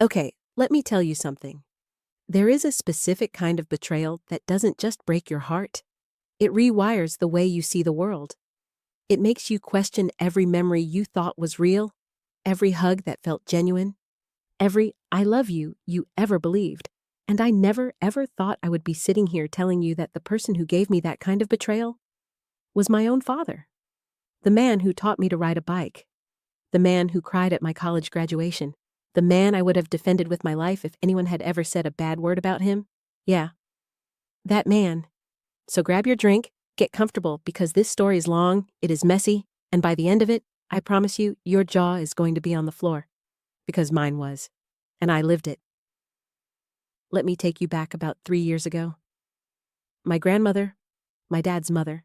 Okay, let me tell you something. There is a specific kind of betrayal that doesn't just break your heart, it rewires the way you see the world. It makes you question every memory you thought was real, every hug that felt genuine, every I love you you ever believed. And I never ever thought I would be sitting here telling you that the person who gave me that kind of betrayal was my own father. The man who taught me to ride a bike. The man who cried at my college graduation. The man I would have defended with my life if anyone had ever said a bad word about him. Yeah, that man. So grab your drink, get comfortable because this story is long, it is messy, and by the end of it, I promise you, your jaw is going to be on the floor. Because mine was. And I lived it. Let me take you back about 3 years ago. My grandmother, my dad's mother,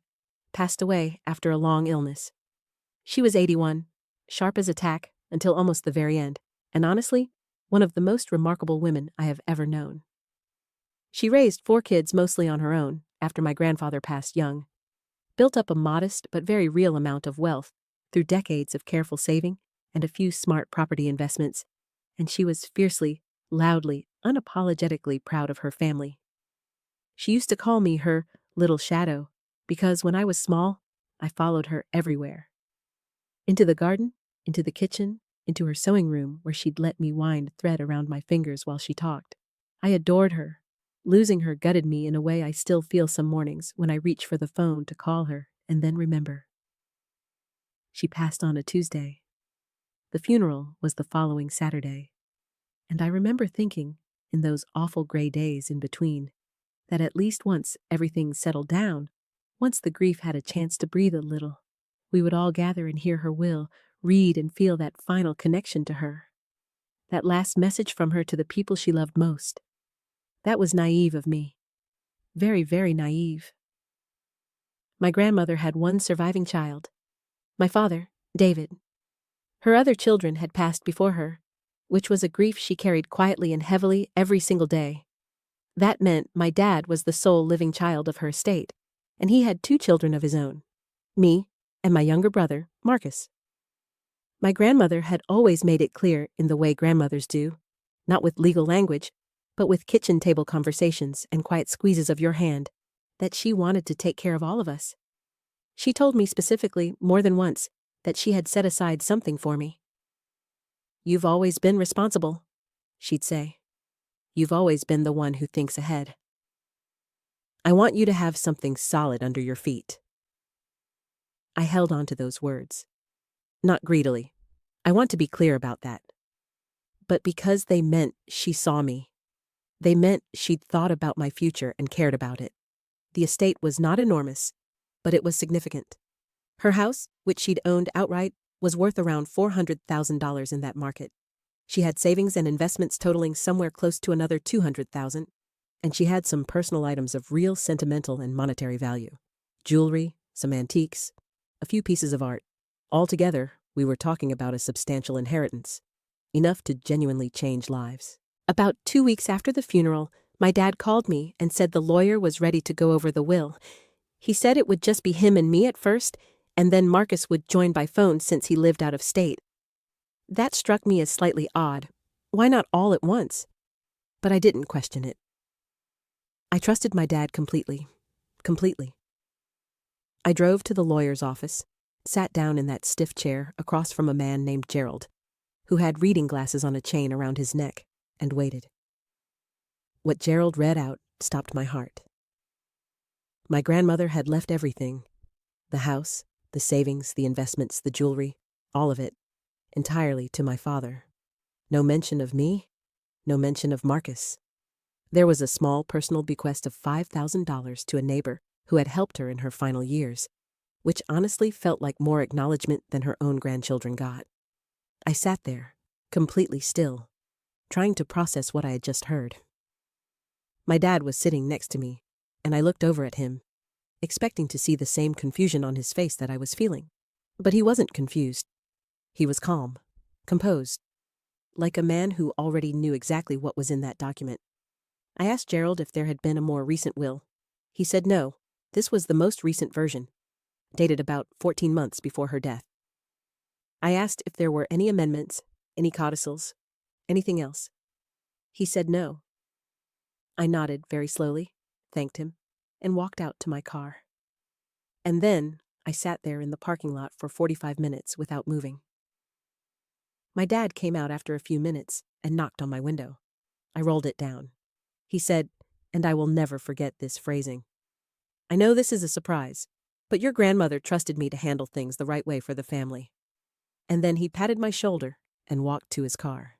passed away after a long illness. She was 81, sharp as a tack until almost the very end, and honestly, one of the most remarkable women I have ever known. She raised 4 kids mostly on her own after my grandfather passed young, built up a modest but very real amount of wealth through decades of careful saving and a few smart property investments, and she was fiercely, loudly, unapologetically proud of her family. She used to call me her little shadow because when I was small, I followed her everywhere. Into the garden, into the kitchen, into her sewing room where she'd let me wind thread around my fingers while she talked. I adored her. Losing her gutted me in a way I still feel some mornings when I reach for the phone to call her and then remember. She passed on a Tuesday. The funeral was the following Saturday. And I remember thinking, in those awful gray days in between, that at least once everything settled down, once the grief had a chance to breathe a little, we would all gather and hear her will, read and feel that final connection to her. That last message from her to the people she loved most. That was naive of me. Very, very naive. My grandmother had one surviving child. My father, David. Her other children had passed before her, which was a grief she carried quietly and heavily every single day. That meant my dad was the sole living child of her estate, and he had 2 children of his own, me and my younger brother, Marcus. My grandmother had always made it clear in the way grandmothers do, not with legal language, but with kitchen table conversations and quiet squeezes of your hand, that she wanted to take care of all of us. She told me specifically, more than once, that she had set aside something for me. "You've always been responsible," she'd say. "You've always been the one who thinks ahead. I want you to have something solid under your feet." I held on to those words. Not greedily. I want to be clear about that. But because they meant she saw me. They meant she'd thought about my future and cared about it. The estate was not enormous, but it was significant. Her house, which she'd owned outright, was worth around $400,000 in that market. She had savings and investments totaling somewhere close to another $200,000, and she had some personal items of real sentimental and monetary value. Jewelry, some antiques, a few pieces of art. Altogether, we were talking about a substantial inheritance, enough to genuinely change lives. About 2 weeks after the funeral, my dad called me and said the lawyer was ready to go over the will. He said it would just be him and me at first, and then Marcus would join by phone since he lived out of state. That struck me as slightly odd. Why not all at once? But I didn't question it. I trusted my dad completely. Completely. I drove to the lawyer's office, sat down in that stiff chair across from a man named Gerald, who had reading glasses on a chain around his neck, and waited. What Gerald read out stopped my heart. My grandmother had left everything, the house, the savings, the investments, the jewelry, all of it, entirely to my father. No mention of me, no mention of Marcus. There was a small personal bequest of $5,000 to a neighbor who had helped her in her final years, which honestly felt like more acknowledgement than her own grandchildren got. I sat there, completely still, trying to process what I had just heard. My dad was sitting next to me, and I looked over at him, expecting to see the same confusion on his face that I was feeling. But he wasn't confused. He was calm, composed, like a man who already knew exactly what was in that document. I asked Gerald if there had been a more recent will. He said no, this was the most recent version, dated about 14 months before her death. I asked if there were any amendments, any codicils, anything else. He said no. I nodded very slowly, thanked him, and walked out to my car. And then I sat there in the parking lot for 45 minutes without moving. My dad came out after a few minutes and knocked on my window. I rolled it down. He said, and I will never forget this phrasing, "I know this is a surprise, but your grandmother trusted me to handle things the right way for the family." And then he patted my shoulder and walked to his car.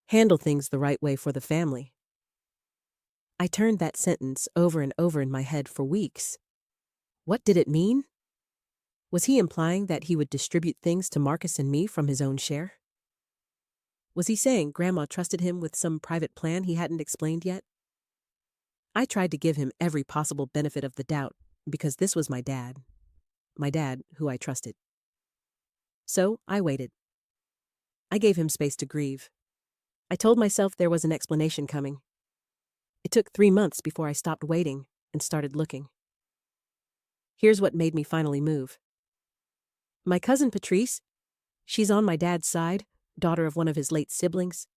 Handle things the right way for the family. I turned that sentence over and over in my head for weeks. What did it mean? Was he implying that he would distribute things to Marcus and me from his own share? Was he saying Grandma trusted him with some private plan he hadn't explained yet? I tried to give him every possible benefit of the doubt because this was my dad who I trusted. So I waited. I gave him space to grieve. I told myself there was an explanation coming. It took 3 months before I stopped waiting and started looking. Here's what made me finally move. My cousin Patrice, she's on my dad's side, daughter of one of his late siblings,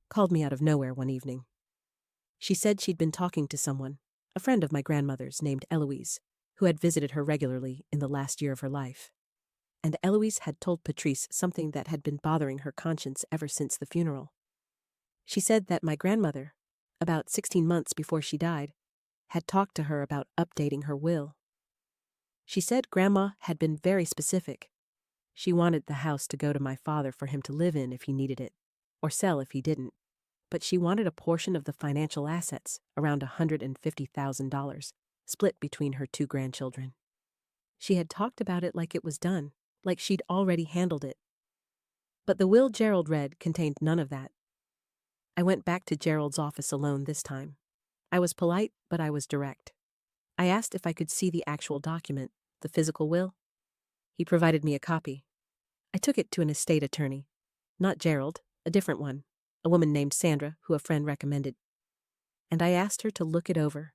called me out of nowhere one evening. She said she'd been talking to someone, a friend of my grandmother's named Eloise, who had visited her regularly in the last year of her life. And Eloise had told Patrice something that had been bothering her conscience ever since the funeral. She said that my grandmother, about 16 months before she died, had talked to her about updating her will. She said Grandma had been very specific. She wanted the house to go to my father for him to live in if he needed it, or sell if he didn't. But she wanted a portion of the financial assets, around $150,000, split between her 2 grandchildren. She had talked about it like it was done, like she'd already handled it. But the will Gerald read contained none of that. I went back to Gerald's office alone this time. I was polite, but I was direct. I asked if I could see the actual document, the physical will. He provided me a copy. I took it to an estate attorney. Not Gerald, a different one, a woman named Sandra, who a friend recommended. And I asked her to look it over.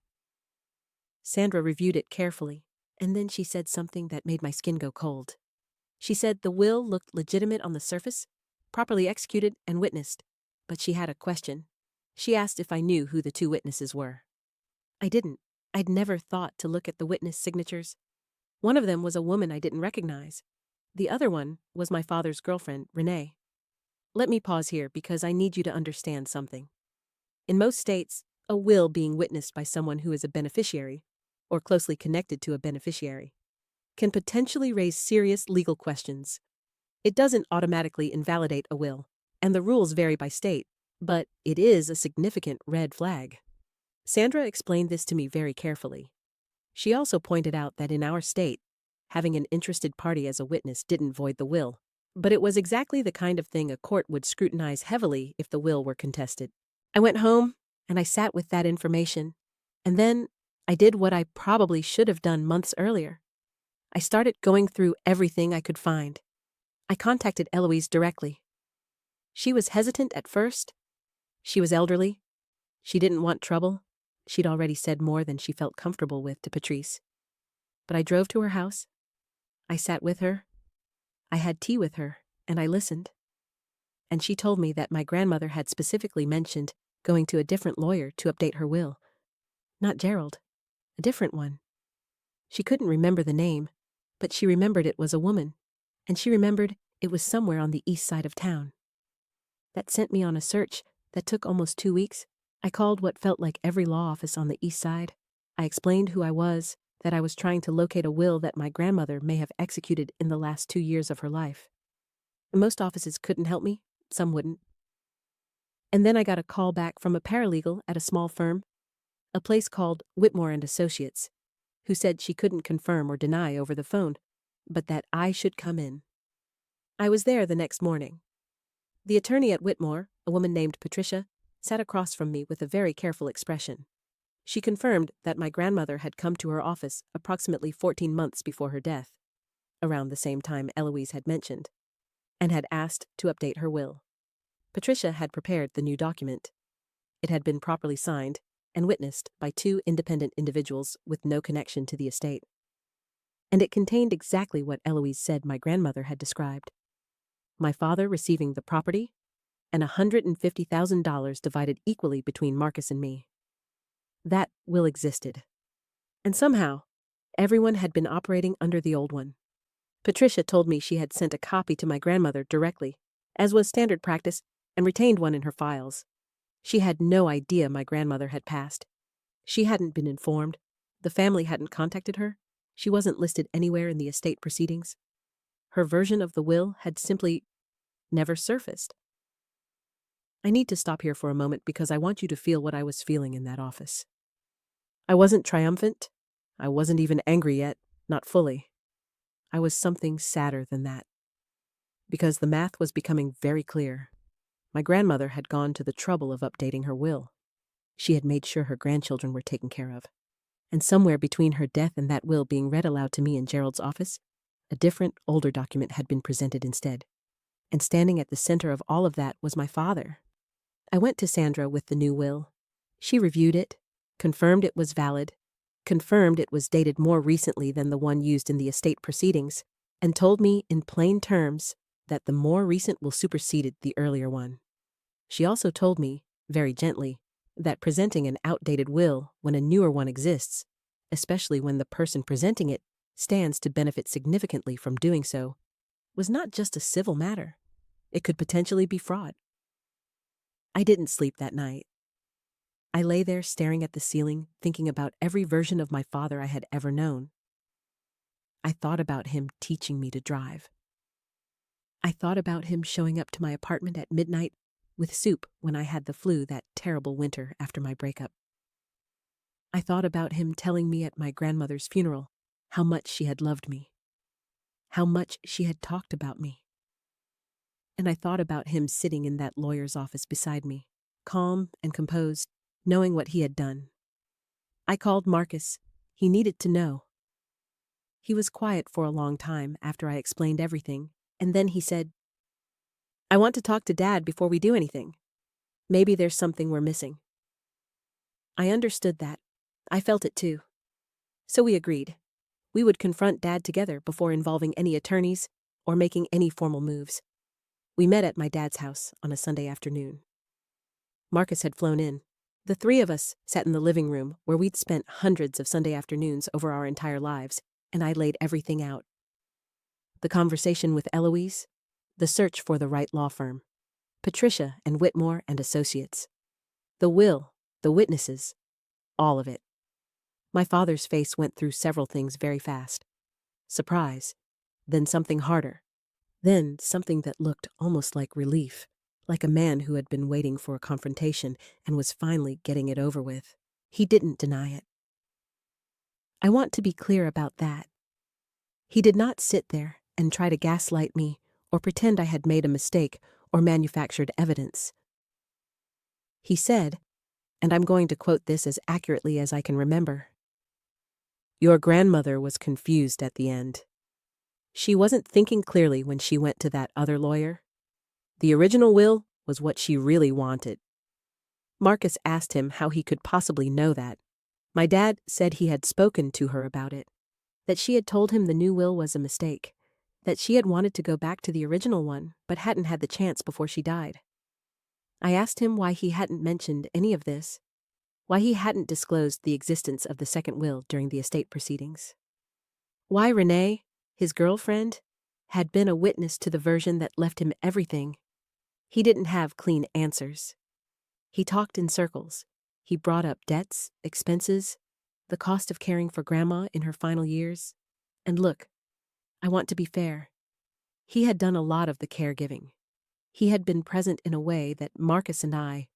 Sandra reviewed it carefully, and then she said something that made my skin go cold. She said the will looked legitimate on the surface, properly executed and witnessed, but she had a question. She asked if I knew who the 2 witnesses were. I didn't. I'd never thought to look at the witness signatures. One of them was a woman I didn't recognize. The other one was my father's girlfriend, Renee. Let me pause here because I need you to understand something. In most states, a will being witnessed by someone who is a beneficiary, or closely connected to a beneficiary, can potentially raise serious legal questions. It doesn't automatically invalidate a will, and the rules vary by state, but it is a significant red flag. Sandra explained this to me very carefully. She also pointed out that in our state, having an interested party as a witness didn't void the will, but it was exactly the kind of thing a court would scrutinize heavily if the will were contested. I went home, and I sat with that information, and then I did what I probably should have done months earlier. I started going through everything I could find. I contacted Eloise directly. She was hesitant at first. She was elderly. She didn't want trouble. She'd already said more than she felt comfortable with to Patrice. But I drove to her house. I sat with her. I had tea with her, and I listened. And she told me that my grandmother had specifically mentioned going to a different lawyer to update her will. Not Gerald, a different one. She couldn't remember the name, but she remembered it was a woman, and she remembered it was somewhere on the east side of town. That sent me on a search that took almost 2 weeks. I called what felt like every law office on the east side. I explained who I was, that I was trying to locate a will that my grandmother may have executed in the last 2 years of her life. Most offices couldn't help me, some wouldn't. And then I got a call back from a paralegal at a small firm, a place called Whitmore and Associates, who said she couldn't confirm or deny over the phone, but that I should come in. I was there the next morning. The attorney at Whitmore, a woman named Patricia, sat across from me with a very careful expression. She confirmed that my grandmother had come to her office approximately 14 months before her death, around the same time Eloise had mentioned, and had asked to update her will. Patricia had prepared the new document. It had been properly signed and witnessed by 2 independent individuals with no connection to the estate. And it contained exactly what Eloise said my grandmother had described. My father receiving the property, and $150,000 divided equally between Marcus and me. That will existed. And somehow, everyone had been operating under the old one. Patricia told me she had sent a copy to my grandmother directly, as was standard practice, and retained one in her files. She had no idea my grandmother had passed. She hadn't been informed. The family hadn't contacted her. She wasn't listed anywhere in the estate proceedings. Her version of the will had simply never surfaced. I need to stop here for a moment because I want you to feel what I was feeling in that office. I wasn't triumphant. I wasn't even angry yet, not fully. I was something sadder than that. Because the math was becoming very clear. My grandmother had gone to the trouble of updating her will. She had made sure her grandchildren were taken care of. And somewhere between her death and that will being read aloud to me in Gerald's office, a different, older document had been presented instead. And standing at the center of all of that was my father. I went to Sandra with the new will. She reviewed it, confirmed it was valid, confirmed it was dated more recently than the one used in the estate proceedings, and told me in plain terms that the more recent will superseded the earlier one. She also told me, very gently, that presenting an outdated will when a newer one exists, especially when the person presenting it stands to benefit significantly from doing so, was not just a civil matter. It could potentially be fraud. I didn't sleep that night. I lay there staring at the ceiling, thinking about every version of my father I had ever known. I thought about him teaching me to drive. I thought about him showing up to my apartment at midnight with soup when I had the flu that terrible winter after my breakup. I thought about him telling me at my grandmother's funeral how much she had loved me, how much she had talked about me. And I thought about him sitting in that lawyer's office beside me, calm and composed, knowing what he had done. I called Marcus. He needed to know. He was quiet for a long time after I explained everything, and then he said, "I want to talk to Dad before we do anything. Maybe there's something we're missing." I understood that. I felt it too. So we agreed. We would confront Dad together before involving any attorneys or making any formal moves. We met at my dad's house on a Sunday afternoon. Marcus had flown in. The three of us sat in the living room where we'd spent hundreds of Sunday afternoons over our entire lives, and I laid everything out. The conversation with Eloise, the search for the right law firm, Patricia and Whitmore and Associates, the will, the witnesses, all of it. My father's face went through several things very fast. Surprise, then something harder, then something that looked almost like relief, like a man who had been waiting for a confrontation and was finally getting it over with. He didn't deny it. I want to be clear about that. He did not sit there and try to gaslight me or pretend I had made a mistake or manufactured evidence. He said, and I'm going to quote this as accurately as I can remember, "Your grandmother was confused at the end. She wasn't thinking clearly when she went to that other lawyer. The original will was what she really wanted." Marcus asked him how he could possibly know that. My dad said he had spoken to her about it, that she had told him the new will was a mistake, that she had wanted to go back to the original one but hadn't had the chance before she died. I asked him why he hadn't mentioned any of this, why he hadn't disclosed the existence of the second will during the estate proceedings. Why Renee, his girlfriend, had been a witness to the version that left him everything. He didn't have clean answers. He talked in circles. He brought up debts, expenses, the cost of caring for Grandma in her final years. And look, I want to be fair. He had done a lot of the caregiving. He had been present in a way that Marcus and I,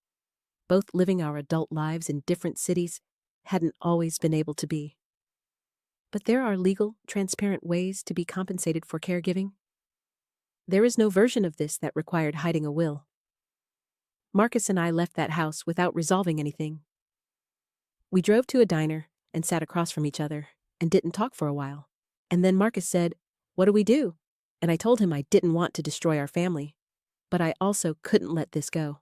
both living our adult lives in different cities, hadn't always been able to be. But there are legal, transparent ways to be compensated for caregiving. There is no version of this that required hiding a will. Marcus and I left that house without resolving anything. We drove to a diner and sat across from each other and didn't talk for a while. And then Marcus said, "What do we do?" And I told him I didn't want to destroy our family, but I also couldn't let this go.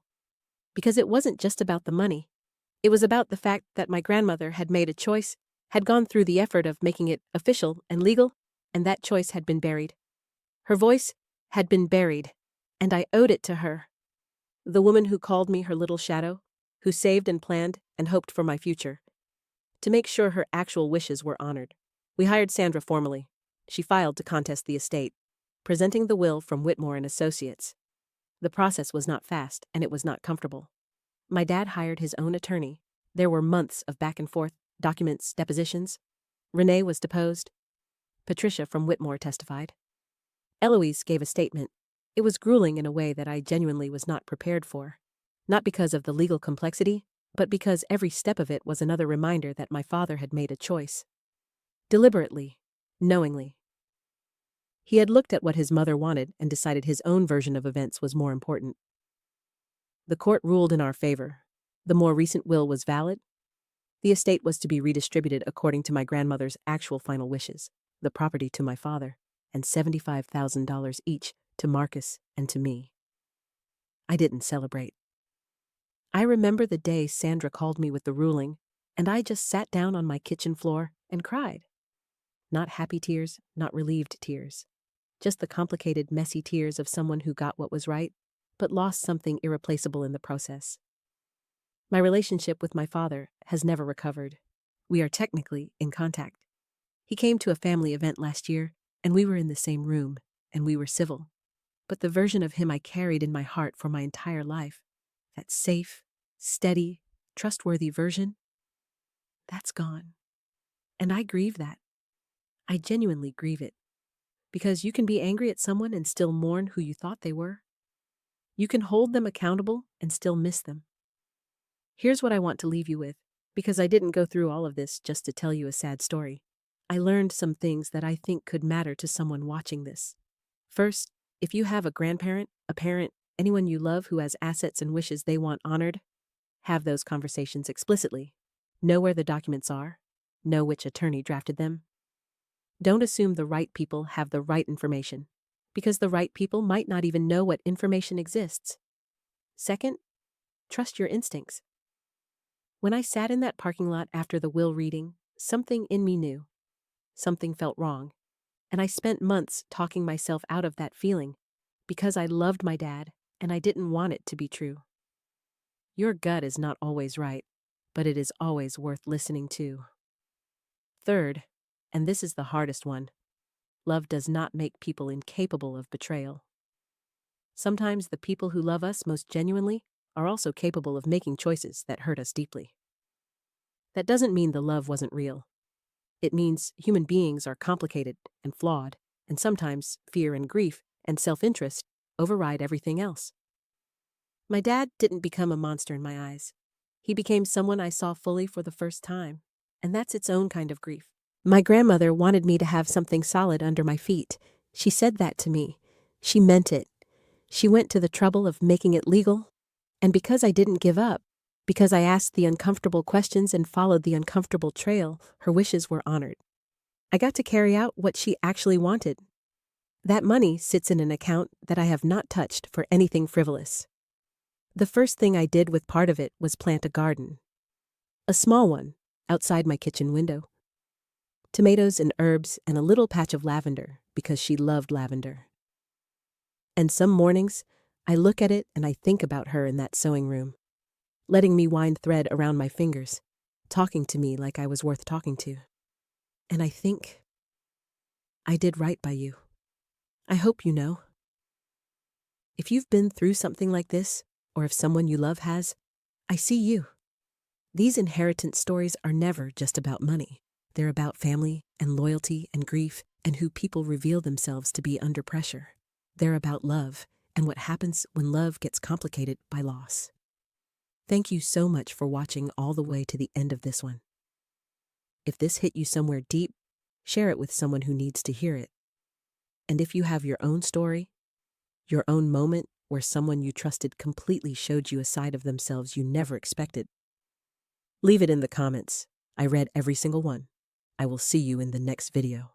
Because it wasn't just about the money. It was about the fact that my grandmother had made a choice, had gone through the effort of making it official and legal, and that choice had been buried. Her voice had been buried, and I owed it to her. The woman who called me her little shadow, who saved and planned and hoped for my future, to make sure her actual wishes were honored. We hired Sandra formally. She filed to contest the estate, presenting the will from Whitmore and Associates. The process was not fast, and it was not comfortable. My dad hired his own attorney. There were months of back and forth, documents, depositions. Renee was deposed. Patricia from Whitmore testified. Eloise gave a statement. It was grueling in a way that I genuinely was not prepared for. Not because of the legal complexity, but because every step of it was another reminder that my father had made a choice. Deliberately, knowingly. He had looked at what his mother wanted and decided his own version of events was more important. The court ruled in our favor. The more recent will was valid. The estate was to be redistributed according to my grandmother's actual final wishes, the property to my father, and $75,000 each to Marcus and to me. I didn't celebrate. I remember the day Sandra called me with the ruling, and I just sat down on my kitchen floor and cried. Not happy tears, not relieved tears. Just the complicated, messy tears of someone who got what was right, but lost something irreplaceable in the process. My relationship with my father has never recovered. We are technically in contact. He came to a family event last year, and we were in the same room, and we were civil. But the version of him I carried in my heart for my entire life, that safe, steady, trustworthy version, that's gone. And I grieve that. I genuinely grieve it. Because you can be angry at someone and still mourn who you thought they were. You can hold them accountable and still miss them. Here's what I want to leave you with, because I didn't go through all of this just to tell you a sad story. I learned some things that I think could matter to someone watching this. First, if you have a grandparent, a parent, anyone you love who has assets and wishes they want honored, have those conversations explicitly. Know where the documents are. Know which attorney drafted them. Don't assume the right people have the right information, because the right people might not even know what information exists. Second, trust your instincts. When I sat in that parking lot after the will reading, something in me knew. Something felt wrong, and I spent months talking myself out of that feeling, because I loved my dad, and I didn't want it to be true. Your gut is not always right, but it is always worth listening to. Third, and this is the hardest one, love does not make people incapable of betrayal. Sometimes the people who love us most genuinely are also capable of making choices that hurt us deeply. That doesn't mean the love wasn't real. It means human beings are complicated and flawed, and sometimes fear and grief and self-interest override everything else. My dad didn't become a monster in my eyes. He became someone I saw fully for the first time, and that's its own kind of grief. My grandmother wanted me to have something solid under my feet. She said that to me. She meant it. She went to the trouble of making it legal. And because I didn't give up, because I asked the uncomfortable questions and followed the uncomfortable trail, her wishes were honored. I got to carry out what she actually wanted. That money sits in an account that I have not touched for anything frivolous. The first thing I did with part of it was plant a garden. A small one, outside my kitchen window. Tomatoes and herbs and a little patch of lavender, because she loved lavender. And some mornings, I look at it and I think about her in that sewing room, letting me wind thread around my fingers, talking to me like I was worth talking to. And I think, I did right by you. I hope you know. If you've been through something like this, or if someone you love has, I see you. These inheritance stories are never just about money. They're about family and loyalty and grief and who people reveal themselves to be under pressure. They're about love and what happens when love gets complicated by loss. Thank you so much for watching all the way to the end of this one. If this hit you somewhere deep, share it with someone who needs to hear it. And if you have your own story, your own moment where someone you trusted completely showed you a side of themselves you never expected, leave it in the comments. I read every single one. I will see you in the next video.